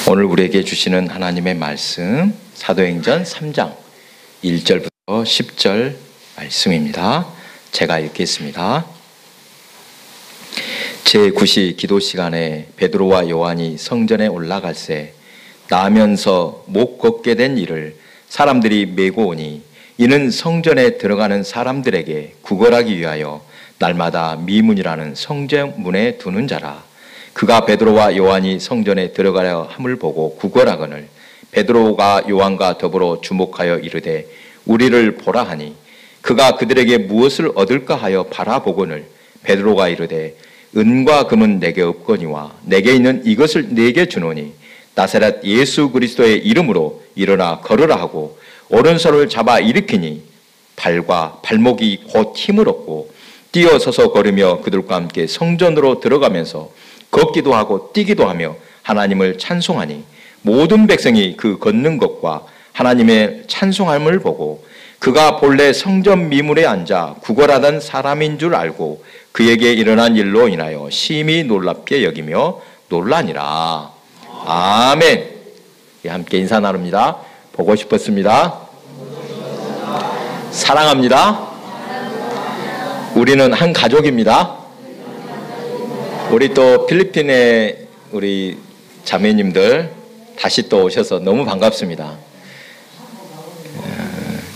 오늘 우리에게 주시는 하나님의 말씀 사도행전 3장 1절부터 10절 말씀입니다. 제가 읽겠습니다. 제9시 기도 시간에 베드로와 요한이 성전에 올라갈새 나면서 못 걷게 된 이를 사람들이 메고 오니 이는 성전에 들어가는 사람들에게 구걸하기 위하여 날마다 미문이라는 성전문에 두는 자라. 그가 베드로와 요한이 성전에 들어가려 함을 보고 구걸하거늘 베드로가 요한과 더불어 주목하여 이르되 우리를 보라 하니 그가 그들에게 무엇을 얻을까 하여 바라보거늘 베드로가 이르되 은과 금은 내게 없거니와 내게 있는 이것을 내게 주노니 나사렛 예수 그리스도의 이름으로 일어나 걸으라 하고 오른손을 잡아 일으키니 발과 발목이 곧 힘을 얻고 뛰어서서 걸으며 그들과 함께 성전으로 들어가면서 걷기도 하고 뛰기도 하며 하나님을 찬송하니 모든 백성이 그 걷는 것과 하나님의 찬송함을 보고 그가 본래 성전 미문에 앉아 구걸하던 사람인 줄 알고 그에게 일어난 일로 인하여 심히 놀랍게 여기며 놀라니라. 아멘. 함께 인사 나눕니다. 보고 싶었습니다. 사랑합니다. 우리는 한 가족입니다. 우리 또 필리핀의 우리 자매님들 다시 또 오셔서 너무 반갑습니다.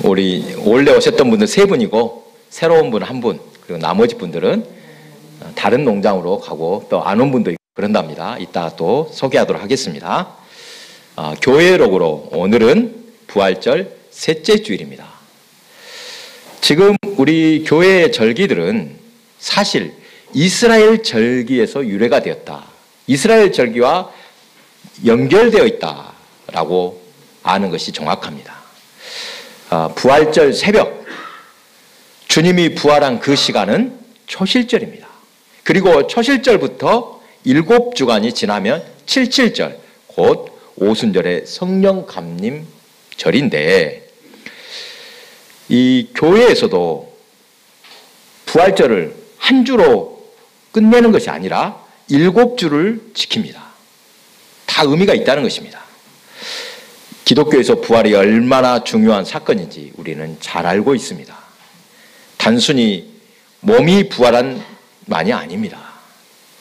우리 원래 오셨던 분들 3분이고 새로운 분 1분 그리고 나머지 분들은 다른 농장으로 가고 또 안 온 분도 있고 그런답니다. 이따 또 소개하도록 하겠습니다. 교회록으로 오늘은 부활절 셋째 주일입니다. 지금 우리 교회의 절기들은 사실 이스라엘 절기에서 유래가 되었다. 이스라엘 절기와 연결되어 있다라고 아는 것이 정확합니다. 부활절 새벽, 주님이 부활한 그 시간은 초실절입니다. 그리고 초실절부터 7주간이 지나면 77절, 곧 오순절의 성령 감림절인데 이 교회에서도 부활절을 한 주로 끝내는 것이 아니라 7주를 지킵니다. 다 의미가 있다는 것입니다. 기독교에서 부활이 얼마나 중요한 사건인지 우리는 잘 알고 있습니다. 단순히 몸이 부활한 만이 아닙니다.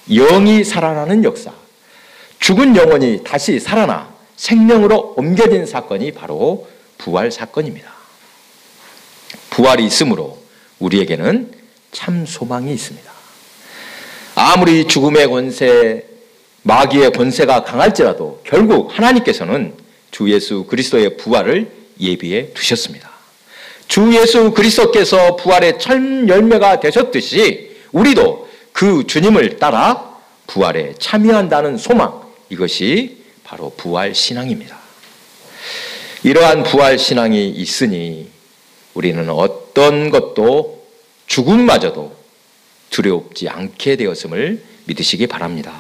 영이 살아나는 역사, 죽은 영혼이 다시 살아나 생명으로 옮겨진 사건이 바로 부활 사건입니다. 부활이 있으므로 우리에게는 참 소망이 있습니다. 아무리 죽음의 권세, 마귀의 권세가 강할지라도 결국 하나님께서는 주 예수 그리스도의 부활을 예비해 두셨습니다. 주 예수 그리스도께서 부활의 첫 열매가 되셨듯이 우리도 그 주님을 따라 부활에 참여한다는 소망, 이것이 바로 부활 신앙입니다. 이러한 부활 신앙이 있으니 우리는 어떤 것도 죽음마저도 두렵지 않게 되었음을 믿으시기 바랍니다.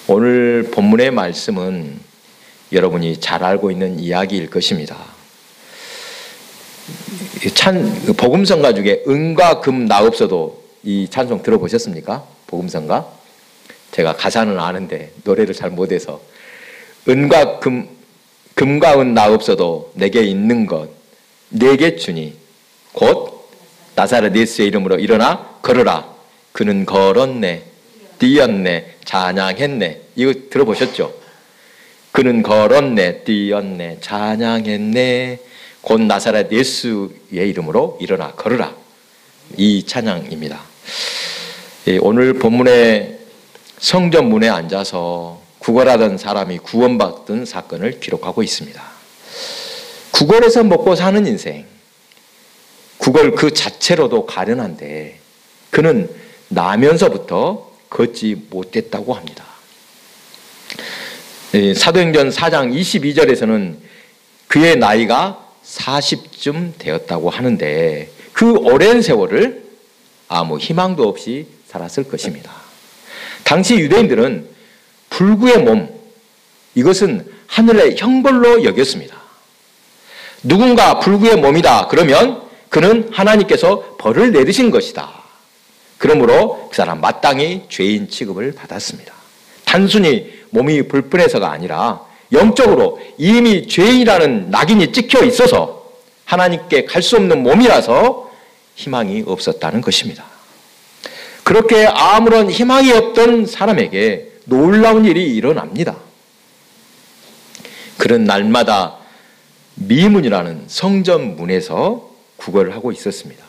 오늘 본문의 말씀은 여러분이 잘 알고 있는 이야기일 것입니다. 복음성가 중에 은과 금 나 없어도 이 찬송 들어보셨습니까? 복음성가? 제가 가사는 아는데 노래를 잘 못해서 은과 금과 은 나 없어도 내게 있는 것 내게 주니 곧 나사렛 예수의 이름으로 일어나 걸으라. 그는 걸었네, 뛰었네, 찬양했네. 이거 들어보셨죠? 그는 걸었네, 뛰었네, 찬양했네. 곧 나사렛 예수의 이름으로 일어나 걸으라. 이 찬양입니다. 오늘 본문에 성전 문에 앉아서 구걸하던 사람이 구원받은 사건을 기록하고 있습니다. 구걸해서 먹고 사는 인생, 구걸 그 자체로도 가련한데 그는 나면서부터 걷지 못했다고 합니다. 사도행전 4장 22절에서는 그의 나이가 40쯤 되었다고 하는데 그 오랜 세월을 아무 희망도 없이 살았을 것입니다. 당시 유대인들은 불구의 몸, 이것은 하늘의 형벌로 여겼습니다. 누군가 불구의 몸이다 그러면 그는 하나님께서 벌을 내리신 것이다. 그러므로 그 사람 마땅히 죄인 취급을 받았습니다. 단순히 몸이 불편해서가 아니라 영적으로 이미 죄인이라는 낙인이 찍혀 있어서 하나님께 갈 수 없는 몸이라서 희망이 없었다는 것입니다. 그렇게 아무런 희망이 없던 사람에게 놀라운 일이 일어납니다. 그런 날마다 미문이라는 성전 문에서 구걸을 하고 있었습니다.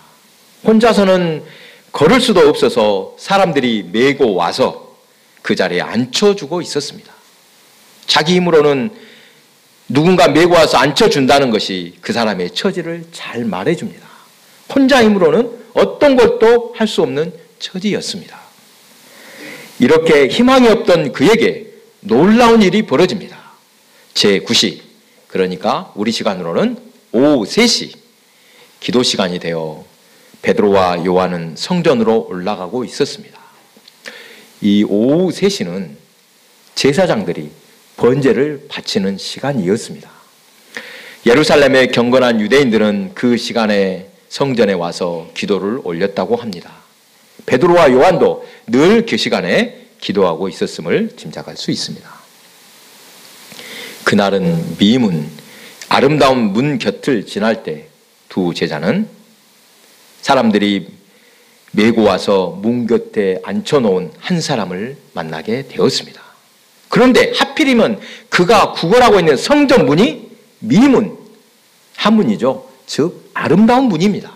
혼자서는 걸을 수도 없어서 사람들이 메고 와서 그 자리에 앉혀주고 있었습니다. 자기 힘으로는 누군가 메고 와서 앉혀준다는 것이 그 사람의 처지를 잘 말해줍니다. 혼자 힘으로는 어떤 것도 할 수 없는 처지였습니다. 이렇게 희망이 없던 그에게 놀라운 일이 벌어집니다. 제9시, 그러니까 우리 시간으로는 오후 3시 기도 시간이 되어 베드로와 요한은 성전으로 올라가고 있었습니다. 이 오후 3시는 제사장들이 번제를 바치는 시간이었습니다. 예루살렘에 경건한 유대인들은 그 시간에 성전에 와서 기도를 올렸다고 합니다. 베드로와 요한도 늘 그 시간에 기도하고 있었음을 짐작할 수 있습니다. 그날은 미문, 아름다운 문 곁을 지날 때 두 제자는 사람들이 메고 와서 문 곁에 앉혀놓은 한 사람을 만나게 되었습니다. 그런데 하필이면 그가 구걸하고 있는 성전 문이 미문, 한문이죠. 즉 아름다운 문입니다.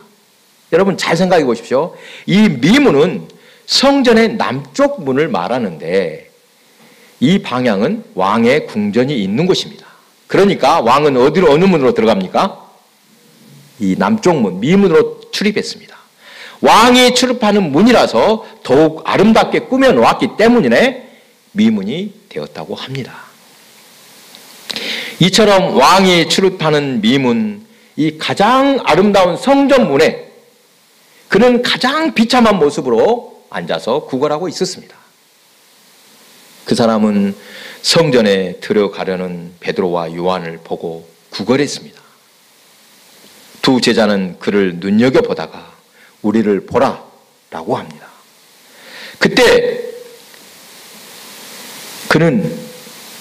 여러분 잘 생각해 보십시오. 이 미문은 성전의 남쪽 문을 말하는데 이 방향은 왕의 궁전이 있는 곳입니다. 그러니까 왕은 어느 문으로 들어갑니까? 이 남쪽 문, 미문으로 출입했습니다. 왕이 출입하는 문이라서 더욱 아름답게 꾸며 놓았기 때문에 미문이 되었다고 합니다. 이처럼 왕이 출입하는 미문, 이 가장 아름다운 성전문에 그는 가장 비참한 모습으로 앉아서 구걸하고 있었습니다. 그 사람은 성전에 들어가려는 베드로와 요한을 보고 구걸했습니다. 두 제자는 그를 눈여겨보다가 우리를 보라 라고 합니다. 그때 그는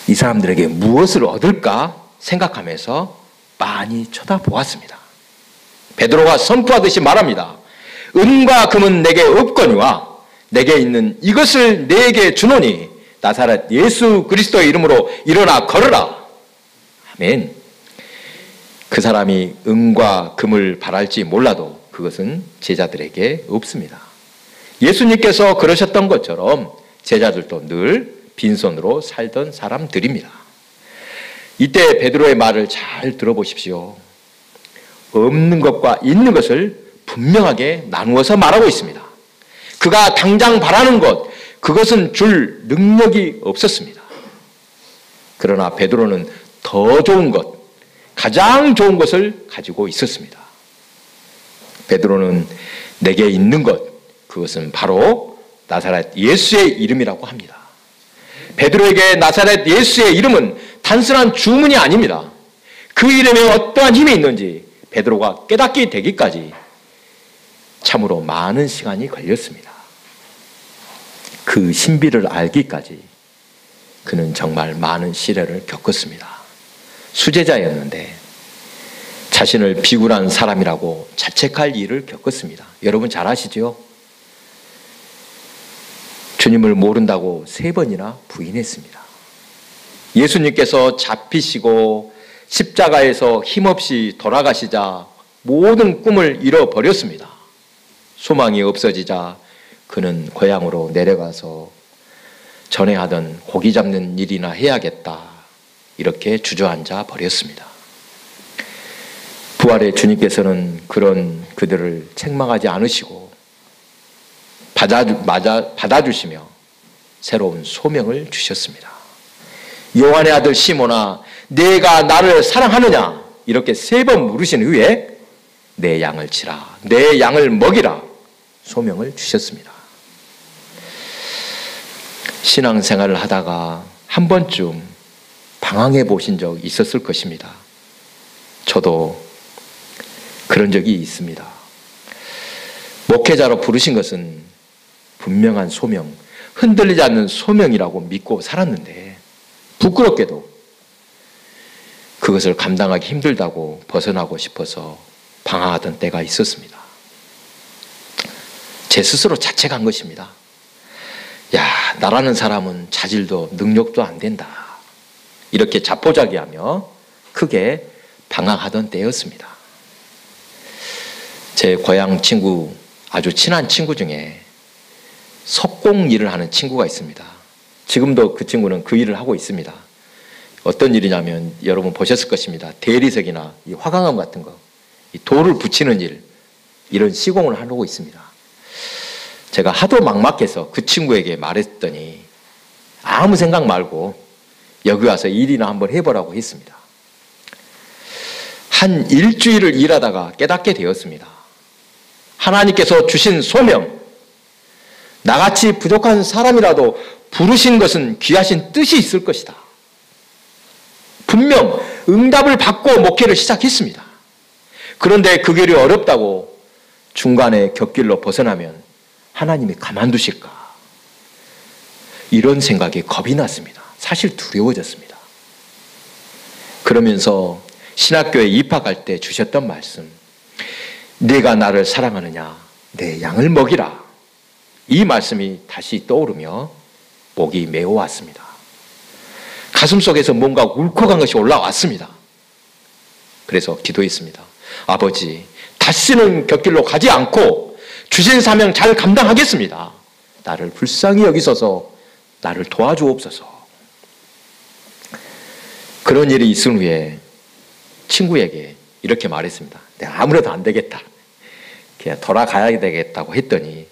이 사람들에게 무엇을 얻을까 생각하면서 빤히 쳐다보았습니다. 베드로가 선포하듯이 말합니다. 은과 금은 내게 없거니와 내게 있는 이것을 내게 주노니 나사렛 예수 그리스도의 이름으로 일어나 걸으라. 아멘. 그 사람이 은과 금을 바랄지 몰라도 그것은 제자들에게 없습니다. 예수님께서 그러셨던 것처럼 제자들도 늘 빈손으로 살던 사람들입니다. 이때 베드로의 말을 잘 들어보십시오. 없는 것과 있는 것을 분명하게 나누어서 말하고 있습니다. 그가 당장 바라는 것, 그것은 줄 능력이 없었습니다. 그러나 베드로는 더 좋은 것, 가장 좋은 것을 가지고 있었습니다. 베드로는 내게 있는 것, 그것은 바로 나사렛 예수의 이름이라고 합니다. 베드로에게 나사렛 예수의 이름은 단순한 주문이 아닙니다. 그 이름에 어떠한 힘이 있는지 베드로가 깨닫게 되기까지 참으로 많은 시간이 걸렸습니다. 그 신비를 알기까지 그는 정말 많은 시련을 겪었습니다. 수제자였는데 자신을 비굴한 사람이라고 자책할 일을 겪었습니다. 여러분 잘 아시죠? 주님을 모른다고 3번이나 부인했습니다. 예수님께서 잡히시고 십자가에서 힘없이 돌아가시자 모든 꿈을 잃어버렸습니다. 소망이 없어지자 그는 고향으로 내려가서 전에 하던 고기 잡는 일이나 해야겠다 이렇게 주저앉아 버렸습니다. 부활의 주님께서는 그런 그들을 책망하지 않으시고 받아주시며 새로운 소명을 주셨습니다. 요한의 아들 시몬아, 내가 나를 사랑하느냐? 이렇게 3번 물으신 후에 내 양을 치라, 내 양을 먹이라 소명을 주셨습니다. 신앙생활을 하다가 한 번쯤 방황해 보신 적 있었을 것입니다. 저도 그런 적이 있습니다. 목회자로 부르신 것은 분명한 소명, 흔들리지 않는 소명이라고 믿고 살았는데 부끄럽게도 그것을 감당하기 힘들다고 벗어나고 싶어서 방황하던 때가 있었습니다. 제 스스로 자책한 것입니다. 야, 나라는 사람은 자질도 능력도 안 된다. 이렇게 자포자기하며 크게 방황하던 때였습니다. 제 고향 친구, 아주 친한 친구 중에 석공 일을 하는 친구가 있습니다. 지금도 그 친구는 그 일을 하고 있습니다. 어떤 일이냐면 여러분 보셨을 것입니다. 대리석이나 이 화강암 같은 거, 이 돌을 붙이는 일, 이런 시공을 하고 있습니다. 제가 하도 막막해서 그 친구에게 말했더니 아무 생각 말고 여기 와서 일이나 한번 해보라고 했습니다. 한 일주일을 일하다가 깨닫게 되었습니다. 하나님께서 주신 소명, 나같이 부족한 사람이라도 부르신 것은 귀하신 뜻이 있을 것이다. 분명 응답을 받고 목회를 시작했습니다. 그런데 그 길이 어렵다고 중간에 곁길로 벗어나면 하나님이 가만두실까? 이런 생각에 겁이 났습니다. 사실 두려워졌습니다. 그러면서 신학교에 입학할 때 주셨던 말씀, 네가 나를 사랑하느냐? 내 양을 먹이라. 이 말씀이 다시 떠오르며 목이 메어왔습니다. 가슴속에서 뭔가 울컥한 것이 올라왔습니다. 그래서 기도했습니다. 아버지, 다시는 곁길로 가지 않고 주신 사명 잘 감당하겠습니다. 나를 불쌍히 여기소서, 나를 도와주옵소서. 그런 일이 있은 후에 친구에게 이렇게 말했습니다. 내가 아무래도 안 되겠다. 그냥 돌아가야 되겠다고 했더니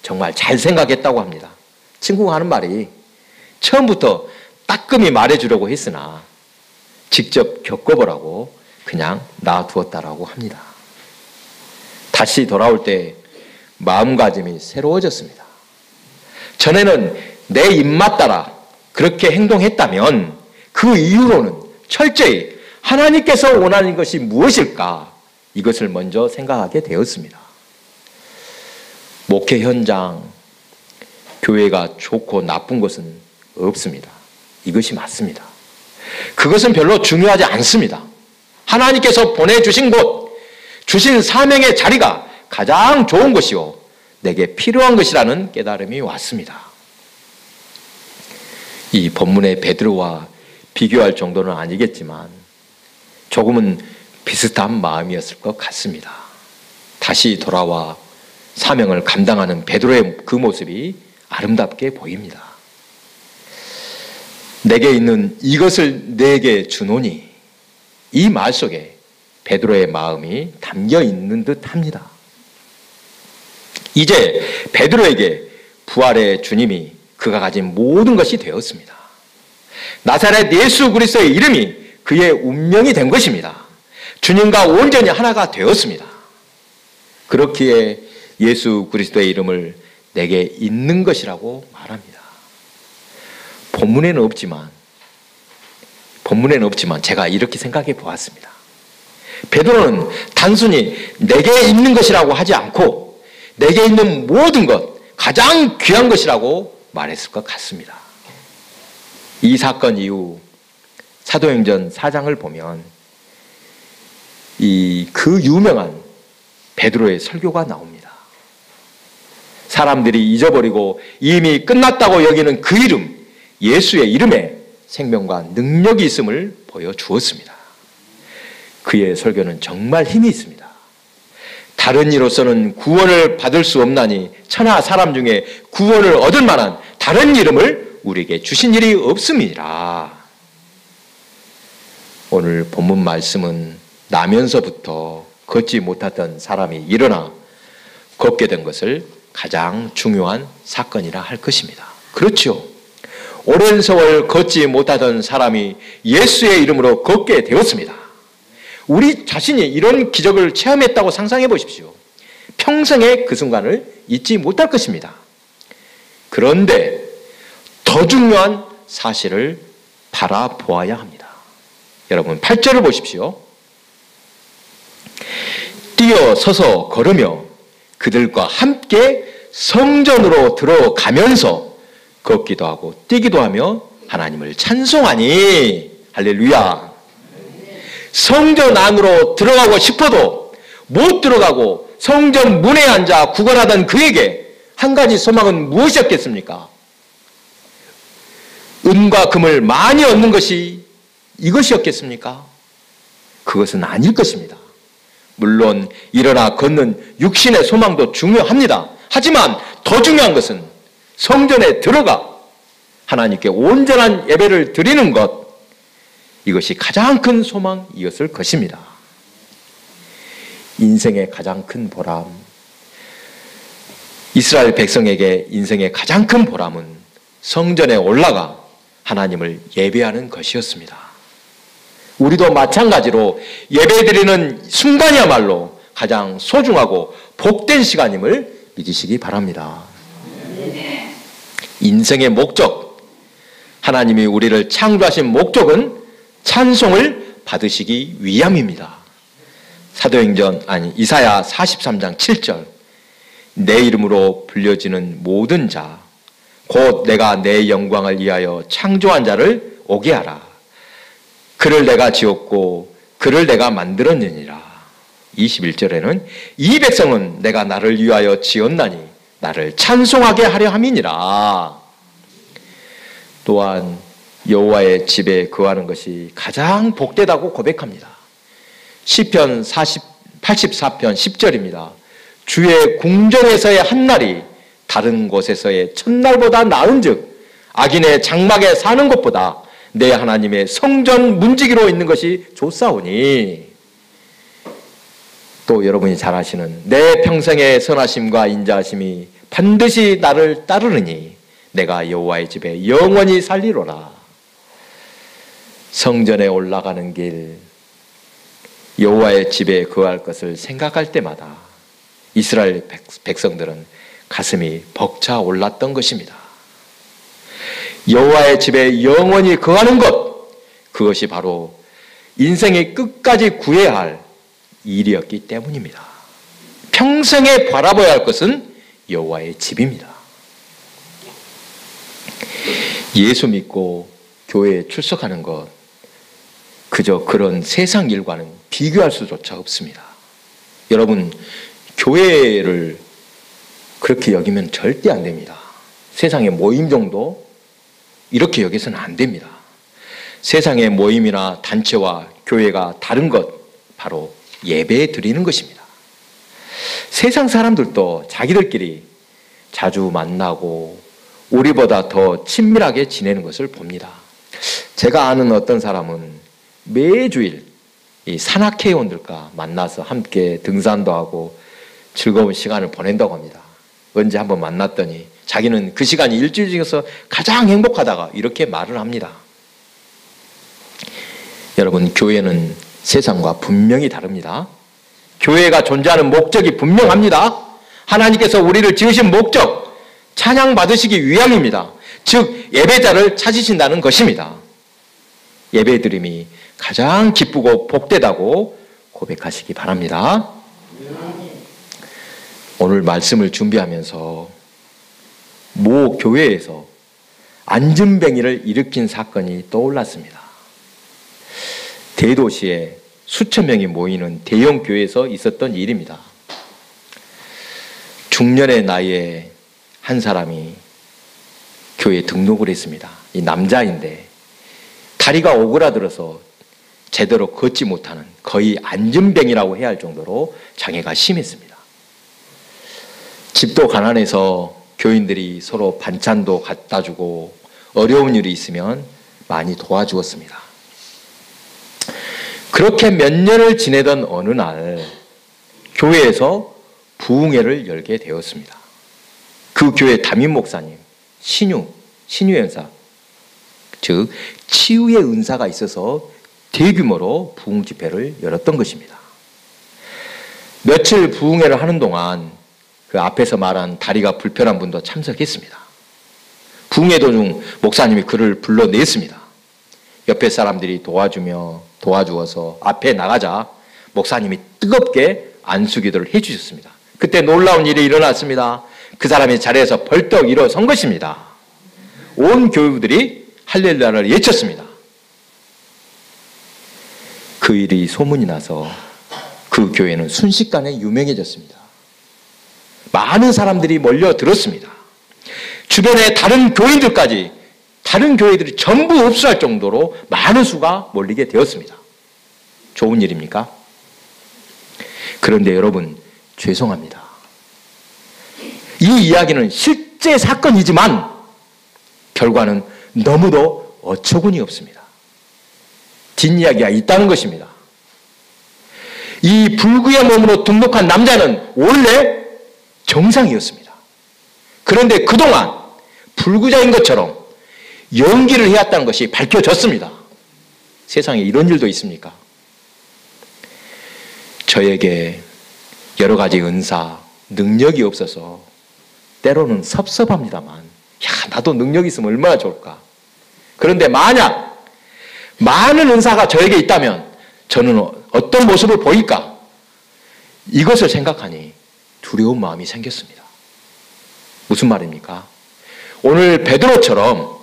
정말 잘 생각했다고 합니다. 친구가 하는 말이 처음부터 따끔히 말해주려고 했으나 직접 겪어보라고 그냥 놔두었다라고 합니다. 다시 돌아올 때 마음가짐이 새로워졌습니다. 전에는 내 입맛 따라 그렇게 행동했다면 그 이후로는 철저히 하나님께서 원하는 것이 무엇일까? 이것을 먼저 생각하게 되었습니다. 목회 현장, 교회가 좋고 나쁜 것은 없습니다. 이것이 맞습니다. 그것은 별로 중요하지 않습니다. 하나님께서 보내주신 곳, 주신 사명의 자리가 가장 좋은 것이요 내게 필요한 것이라는 깨달음이 왔습니다. 이 본문의 베드로와 비교할 정도는 아니겠지만 조금은 비슷한 마음이었을 것 같습니다. 다시 돌아와 사명을 감당하는 베드로의 그 모습이 아름답게 보입니다. 내게 있는 이것을 내게 주노니, 이 말 속에 베드로의 마음이 담겨 있는 듯 합니다. 이제 베드로에게 부활의 주님이 그가 가진 모든 것이 되었습니다. 나사렛 예수 그리스도의 이름이 그의 운명이 된 것입니다. 주님과 온전히 하나가 되었습니다. 그렇기에 예수 그리스도의 이름을 내게 있는 것이라고 말합니다. 본문에는 없지만 제가 이렇게 생각해 보았습니다. 베드로는 단순히 내게 있는 것이라고 하지 않고 내게 있는 모든 것, 가장 귀한 것이라고 말했을 것 같습니다. 이 사건 이후 사도행전 4장을 보면 그 유명한 베드로의 설교가 나옵니다. 사람들이 잊어버리고 이미 끝났다고 여기는 그 이름, 예수의 이름에 생명과 능력이 있음을 보여주었습니다. 그의 설교는 정말 힘이 있습니다. 다른 이로서는 구원을 받을 수 없나니 천하 사람 중에 구원을 얻을 만한 다른 이름을 우리에게 주신 일이 없음이라. 오늘 본문 말씀은 나면서부터 걷지 못하던 사람이 일어나 걷게 된 것을 가장 중요한 사건이라 할 것입니다. 그렇죠. 오랜 세월 걷지 못하던 사람이 예수의 이름으로 걷게 되었습니다. 우리 자신이 이런 기적을 체험했다고 상상해 보십시오. 평생에 그 순간을 잊지 못할 것입니다. 그런데 더 중요한 사실을 바라보아야 합니다. 여러분 8절을 보십시오. 뛰어서서 걸으며 그들과 함께 성전으로 들어가면서 걷기도 하고 뛰기도 하며 하나님을 찬송하니. 할렐루야. 성전 안으로 들어가고 싶어도 못 들어가고 성전 문에 앉아 구걸하던 그에게 한 가지 소망은 무엇이었겠습니까? 은과 금을 많이 얻는 것이 이것이었겠습니까? 그것은 아닐 것입니다. 물론 일어나 걷는 육신의 소망도 중요합니다. 하지만 더 중요한 것은 성전에 들어가 하나님께 온전한 예배를 드리는 것, 이것이 가장 큰 소망이었을 것입니다. 인생의 가장 큰 보람, 이스라엘 백성에게 인생의 가장 큰 보람은 성전에 올라가 하나님을 예배하는 것이었습니다. 우리도 마찬가지로 예배드리는 순간이야말로 가장 소중하고 복된 시간임을 믿으시기 바랍니다. 인생의 목적, 하나님이 우리를 창조하신 목적은 찬송을 받으시기 위함입니다. 이사야 43장 7절, 내 이름으로 불려지는 모든 자, 곧 내가 내 영광을 위하여 창조한 자를 오게 하라. 그를 내가 지었고 그를 내가 만들었느니라. 21절에는 이 백성은 내가 나를 위하여 지었나니 나를 찬송하게 하려 함이니라. 또한 여호와의 집에 거하는 것이 가장 복되다고 고백합니다. 시편 84편 10절입니다. 주의 궁정에서의 한날이 다른 곳에서의 첫날보다 나은즉 악인의 장막에 사는 것보다 내 하나님의 성전 문지기로 있는 것이 좋사오니. 또 여러분이 잘 아시는 내 평생의 선하심과 인자하심이 반드시 나를 따르느니 내가 여호와의 집에 영원히 살리로라. 성전에 올라가는 길, 여호와의 집에 거할 것을 생각할 때마다 이스라엘 백성들은 가슴이 벅차 올랐던 것입니다. 여호와의 집에 영원히 거하는 것, 그것이 바로 인생의 끝까지 구해야 할 일이었기 때문입니다. 평생에 바라봐야 할 것은 여호와의 집입니다. 예수 믿고 교회에 출석하는 것, 그저 그런 세상 일과는 비교할 수조차 없습니다. 여러분, 교회를 그렇게 여기면 절대 안 됩니다. 세상의 모임 정도 이렇게 여기서는 안 됩니다. 세상의 모임이나 단체와 교회가 다른 것, 바로 예배 드리는 것입니다. 세상 사람들도 자기들끼리 자주 만나고 우리보다 더 친밀하게 지내는 것을 봅니다. 제가 아는 어떤 사람은 매주일 이 산악회원들과 만나서 함께 등산도 하고 즐거운 시간을 보낸다고 합니다. 언제 한번 만났더니 자기는 그 시간이 일주일 중에서 가장 행복하다가 이렇게 말을 합니다. 여러분, 교회는 세상과 분명히 다릅니다. 교회가 존재하는 목적이 분명합니다. 하나님께서 우리를 지으신 목적, 찬양 받으시기 위함입니다. 즉 예배자를 찾으신다는 것입니다. 예배드림이 가장 기쁘고 복되다고 고백하시기 바랍니다. 오늘 말씀을 준비하면서 모 교회에서 안전뱅이를 일으킨 사건이 떠올랐습니다. 대도시에 수천 명이 모이는 대형 교회에서 있었던 일입니다. 중년의 나이에 한 사람이 교회에 등록을 했습니다. 이 남자인데 다리가 오그라들어서 제대로 걷지 못하는 거의 안전뱅이라고 해야 할 정도로 장애가 심했습니다. 집도 가난해서 교인들이 서로 반찬도 갖다 주고 어려운 일이 있으면 많이 도와주었습니다. 그렇게 몇 년을 지내던 어느 날 교회에서 부흥회를 열게 되었습니다. 그 교회 담임 목사님, 신유 연사, 즉 치유의 은사가 있어서 대규모로 부흥 집회를 열었던 것입니다. 며칠 부흥회를 하는 동안 그 앞에서 말한 다리가 불편한 분도 참석했습니다. 부흥회 도중 목사님이 그를 불러냈습니다. 옆에 사람들이 도와주어서 앞에 나가자 목사님이 뜨겁게 안수기도를 해주셨습니다. 그때 놀라운 일이 일어났습니다. 그 사람이 자리에서 벌떡 일어선 것입니다. 온 교우들이 할렐루야를 외쳤습니다. 그 일이 소문이 나서 그 교회는 순식간에 유명해졌습니다. 많은 사람들이 몰려들었습니다. 주변에 다른 교인들까지, 다른 교회들이 전부 흡수할 정도로 많은 수가 몰리게 되었습니다. 좋은 일입니까? 그런데 여러분, 죄송합니다. 이 이야기는 실제 사건이지만 결과는 너무도 어처구니 없습니다. 뒷이야기가 있다는 것입니다. 이 불구의 몸으로 등록한 남자는 원래 정상이었습니다. 그런데 그동안 불구자인 것처럼 연기를 해왔다는 것이 밝혀졌습니다. 세상에 이런 일도 있습니까? 저에게 여러 가지 은사, 능력이 없어서 때로는 섭섭합니다만, 야, 나도 능력이 있으면 얼마나 좋을까. 그런데 만약 많은 은사가 저에게 있다면 저는 어떤 모습을 보일까? 이것을 생각하니 두려운 마음이 생겼습니다. 무슨 말입니까? 오늘 베드로처럼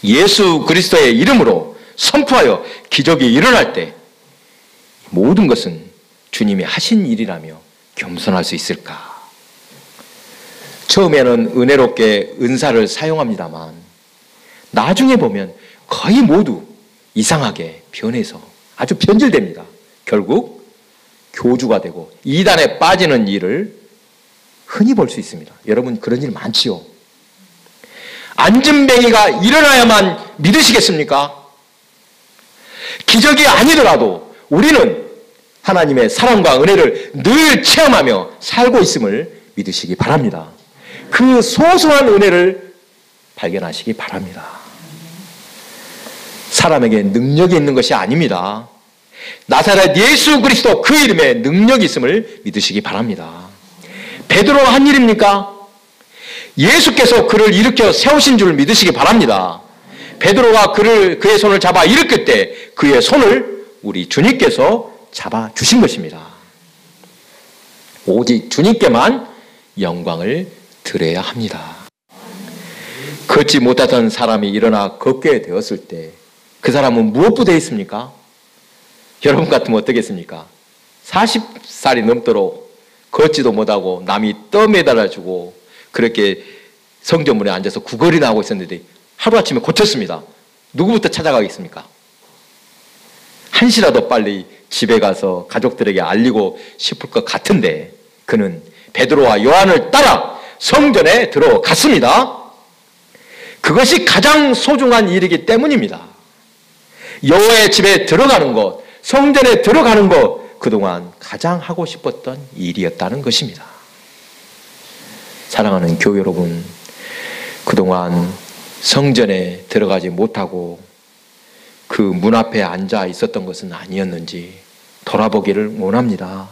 예수 그리스도의 이름으로 선포하여 기적이 일어날 때 모든 것은 주님이 하신 일이라며 겸손할 수 있을까? 처음에는 은혜롭게 은사를 사용합니다만 나중에 보면 거의 모두 이상하게 변해서 아주 변질됩니다. 결국 교주가 되고 이단에 빠지는 일을 흔히 볼 수 있습니다. 여러분, 그런 일 많지요. 안진뱅이가 일어나야만 믿으시겠습니까? 기적이 아니더라도 우리는 하나님의 사랑과 은혜를 늘 체험하며 살고 있음을 믿으시기 바랍니다. 그 소소한 은혜를 발견하시기 바랍니다. 사람에게 능력이 있는 것이 아닙니다. 나사렛 예수 그리스도 그 이름에 능력이 있음을 믿으시기 바랍니다. 베드로가 한 일입니까? 예수께서 그를 일으켜 세우신 줄 믿으시기 바랍니다. 베드로가 그의 손을 잡아 일으킬 때 그의 손을 우리 주님께서 잡아 주신 것입니다. 오직 주님께만 영광을 드려야 합니다. 걷지 못하던 사람이 일어나 걷게 되었을 때 그 사람은 무엇보다 있습니까? 여러분 같으면 어떻겠습니까? 40살이 넘도록 걷지도 못하고 남이 떠매달아주고 그렇게 성전문에 앉아서 구걸이나 하고 있었는데 하루아침에 고쳤습니다. 누구부터 찾아가겠습니까? 한시라도 빨리 집에 가서 가족들에게 알리고 싶을 것 같은데 그는 베드로와 요한을 따라 성전에 들어갔습니다. 그것이 가장 소중한 일이기 때문입니다. 여호와의 집에 들어가는 것, 성전에 들어가는 것, 그동안 가장 하고 싶었던 일이었다는 것입니다. 사랑하는 교회 여러분, 그동안 성전에 들어가지 못하고 그 문 앞에 앉아 있었던 것은 아니었는지 돌아보기를 원합니다.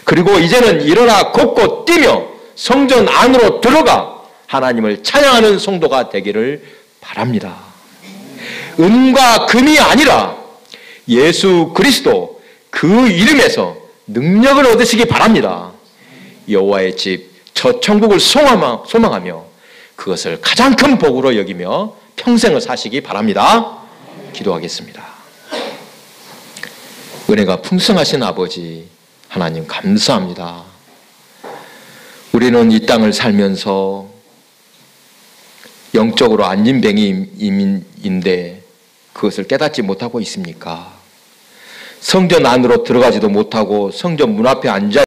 그리고 이제는 일어나 걷고 뛰며 성전 안으로 들어가 하나님을 찬양하는 성도가 되기를 바랍니다. 은과 금이 아니라 예수 그리스도 그 이름에서 능력을 얻으시기 바랍니다. 여호와의 집, 저 천국을 소망하며 그것을 가장 큰 복으로 여기며 평생을 사시기 바랍니다. 기도하겠습니다. 은혜가 풍성하신 아버지 하나님 감사합니다. 우리는 이 땅을 살면서 영적으로 안진뱅이인데 그것을 깨닫지 못하고 있습니까? 성전 안으로 들어가지도 못하고 성전 문 앞에 앉아